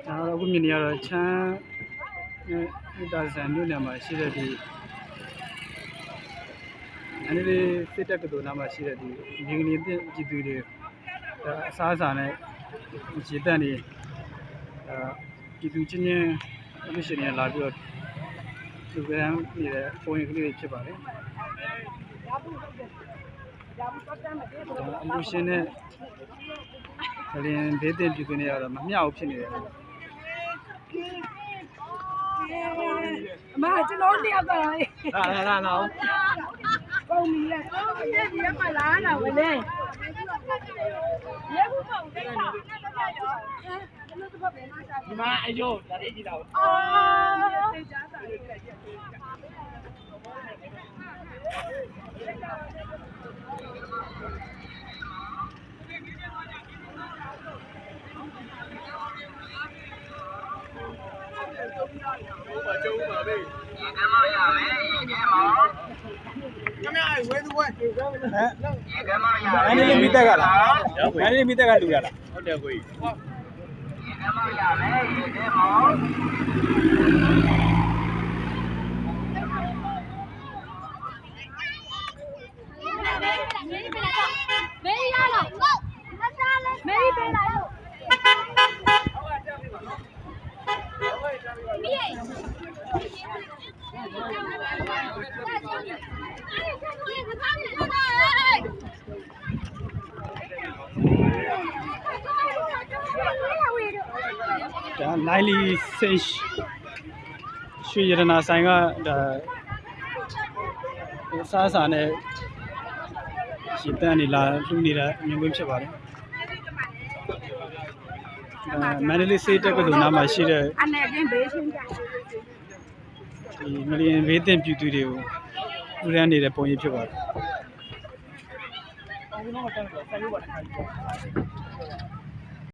အခုမြင်နေရတော့ချမ်းမိသားစုမျိုးနယ်မှာရှိတဲ့ဒီအနေလေးစစ်တပ်ကတူနာမှာရှိတဲ့ဒီမြေကနေပြည်သူတွေအစားအစာနဲ့ရေတန့်နေပြည်သူချင်းချင်းအမှုရှင်တွေလာပြီးတော့သူကမ်းနေတဲ့ပုံရိပ်ကလေးတွေဖြစ်ပါတယ်အမှုရှင်နဲ့လင်းဒေသပြည်သူတွေကတော့မမျှဘူးဖြစ်နေတယ်အမကျွန်တော်တယောက်ကလာပုံမီးလိုက်ဒီကမှလာတာဝင်နေရေဘူးပေါ့တဲ့ပါဒီမှာအယိုးဒါလေးကြည့်တော့သိကြတာအဲ့ဒီမိတက်ကလားအဲ့ဒီမိတက်ကလူရလားဟုတ်တယ်ကိုကြီးမေးရတော့မေးပေးလိုက်လို့မေးဒါနိုင်လီစိတ်ရွှေရတနာဆိုင်ကဒါစားစာနဲ့ရေတန့်နေလာလူနေတာမြင်ကွင်းဖြစ်ပါတယ်မန္တလေးစေးတက်ကတူနာမှာရှိတဲ့အနေကင်းဘေးချင်းကြဒီမလျင်ဘေးတင်ပြည်သူတွေကိုဥရမ်းနေတဲ့ပုံရိပ်ဖြစ်ပါတယ်